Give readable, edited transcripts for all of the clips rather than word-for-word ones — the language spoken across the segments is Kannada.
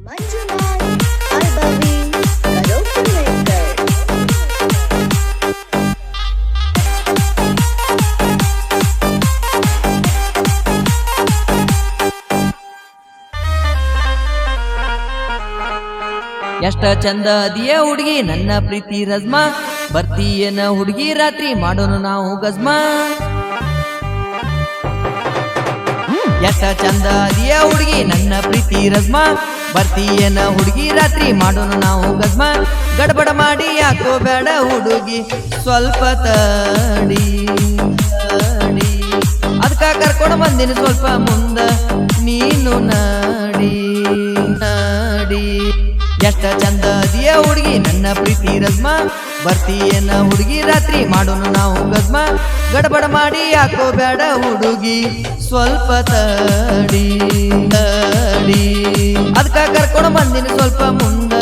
ಮಂಜುನಾಥ್ ಅಲ್ಬವಿ ಕರೋಕುಲೇಕರ್. ಎಷ್ಟ ಚಂದ ಅದಿಯ ಹುಡುಗಿ ನನ್ನ ಪ್ರೀತಿ ರಜ್ಮಾ, ಬರ್ತೀಯನ ಹುಡುಗಿ ರಾತ್ರಿ ಮಾಡೋಣ ನಾವು ಗಜ್ಮಾ. ಎಷ್ಟ ಚಂದ ಅದಿಯ ಹುಡುಗಿ ನನ್ನ ಪ್ರೀತಿ ರಜ್ಮಾ, ಬರ್ತೀಯನ ಹುಡುಗಿ ರಾತ್ರಿ ಮಾಡೋಣ ನಾವು ಗಜ್ಮಾ. ಗಡಬಡ ಮಾಡಿ ಯಾಕೋ ಬೇಡ ಹುಡುಗಿ ಸ್ವಲ್ಪ ತಡಿ, ಅದಕ್ಕ ಕರ್ಕೊಂಡು ಬಂದಿನ ಸ್ವಲ್ಪ ಮುಂದ ನೀನು ನಡಿ ನಡಿ. ಎಷ್ಟ ಚಂದ ಅದಿಯ ಹುಡುಗಿ ನನ್ನ ಪ್ರೀತಿ ರಜ್ಮಾ, ಬರ್ತೀಯನ ಹುಡುಗಿ ರಾತ್ರಿ ಮಾಡೋಣ ನಾವು ಗಜ್ಮಾ. ಗಡಬಡ ಮಾಡಿ ಯಾಕೋ ಬೇಡ ಹುಡುಗಿ ಸ್ವಲ್ಪ ತಡಿ ತಡಿ, ಅದಕ್ಕ ಕರ್ಕೊಂಡು ಬಂದಿನ ಸ್ವಲ್ಪ ಮುಂದ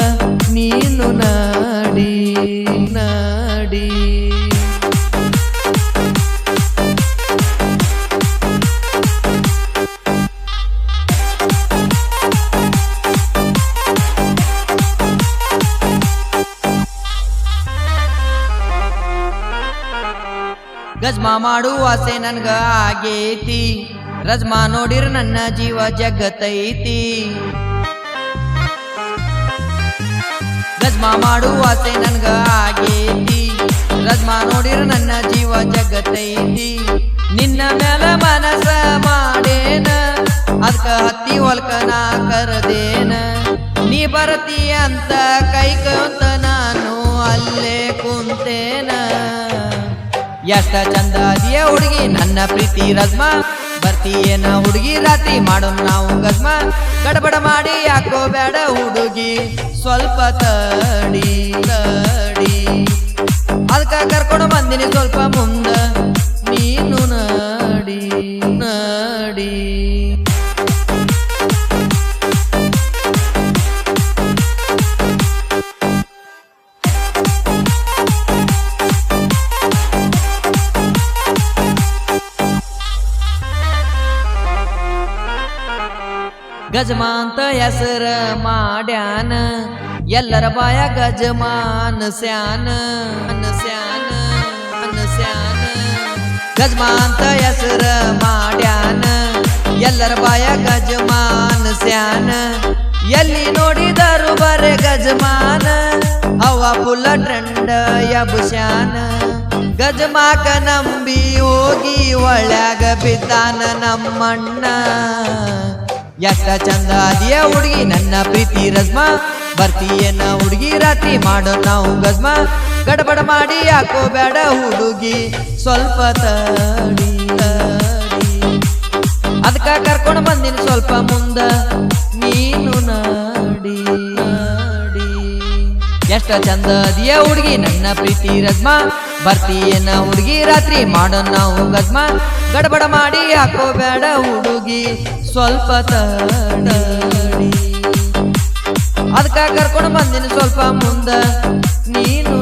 ನೀನು ನಡಿ ನಡಿ. ಗಜ್ಮಾ ಮಾಡುವ ಆಸೆ ನನ್ಗ ಆಗೇತಿ, ರಜ್ಮಾ ನೋಡಿರ ನನ್ನ ಜೀವ ಜಗತ್ತೈತಿ. ಗಜ್ಮಾ ಮಾಡುವ ಆಸೆ ನನ್ಗ ಆಗೇತಿ, ರಜ್ಮಾ ನೋಡಿರ ನನ್ನ ಜೀವ ಜಗತ್ತೈತಿ. ನಿನ್ನ ಮ್ಯಾಲ ಮನಸ ಮಾಡೇನ, ಅದಕ್ಕ ಹತ್ತಿ ಹೊಲ್ಕ ನಾ ಕರದೇನ. ನೀ ಬರತೀಯ ಅಂತ ಕೈಕೊಂತ ನಾನು ಅಲ್ಲೇ ಕುಂತೇನ. ಎಷ್ಟ ಚಂದ ಅದಿಯ ಹುಡುಗಿ ನನ್ನ ಪ್ರೀತಿ ರಜ್ಮಾ, ಬರ್ತೀಯನ ಹುಡುಗಿ ರಾತ್ರಿ ಮಾಡೋಣ ನಾವು ಗಜ್ಮಾ. ಗಡಬಡ ಮಾಡಿ ಯಾಕೋ ಬೇಡ ಹುಡುಗಿ ಸ್ವಲ್ಪ ತಡಿ ತಡಿ, ಅದಕ್ಕ ಕರ್ಕೊಂಡು ಬಂದಿನಿ ಸ್ವಲ್ಪ ಮುಂದ ನೀನು ನಡಿ ನಡಿ. ಗಜ್ಮಾ ಅಂತ ಹೆಸರ ಮಾಡ್ಯಾನ, ಎಲ್ಲರ ಬಾಯ ಗಜಮಾನ ಸ್ಯಾನ ಸ್ಯಾನ ಸ್ಯಾನ. ಗಜ್ಮಾ ಅಂತ ಹೆಸರ ಮಾಡ್ಯಾನ, ಎಲ್ಲರ ಬಾಯ ಗಜಮಾನ ಸ್ಯಾನ. ಎಲ್ಲಿ ನೋಡಿದರು ಬರೆ ಗಜಮಾನ, ಅವ ಪುಲ್ಲ ಟ್ರೆಂಡ ಯಬುಶ್ಯಾನ. ಗಜಮಾಕ ನಂಬಿ ಹೋಗಿ ಒಳ್ಯಾಗ ಬಿದ್ದಾನ ನಮ್ಮಣ್ಣ. ಎಷ್ಟ ಚಂದ ಅದಿಯ ಹುಡುಗಿ ನನ್ನ ಪ್ರೀತಿ ರಜ್ಮಾ, ಬರ್ತೀಯನ ಹುಡುಗಿ ರಾತ್ರಿ ಮಾಡೋಣ ನಾವು ಗಜ್ಮಾ. ಗಡಬಡ ಮಾಡಿ ಯಾಕೋ ಬೇಡ ಹುಡುಗಿ ಸ್ವಲ್ಪ ತಡಿ ತಡಿ, ಅದಕ್ಕ ಕರ್ಕೊಂಡು ಬಂದಿನ ಸ್ವಲ್ಪ ಮುಂದ ನೀನು ನಡಿ ನಡಿ. ಎಷ್ಟ ಚಂದ ಅದಿಯ ಹುಡುಗಿ ನನ್ನ ಪ್ರೀತಿ ರಜ್ಮಾ, ಬರ್ತೀಯನ ಹುಡುಗಿ ರಾತ್ರಿ ಮಾಡೋಣ ನಾವು ಗಜ್ಮಾ. ಗಡಬಡ ಮಾಡಿ ಯಾಕೋ ಬೇಡ ಹುಡುಗಿ ಸ್ವಲ್ಪ ತಡಿ, ಅದಕ್ಕ ಕರ್ಕೊಂಡು ಬಂದಿನ ಸ್ವಲ್ಪ ಮುಂದ ನೀನು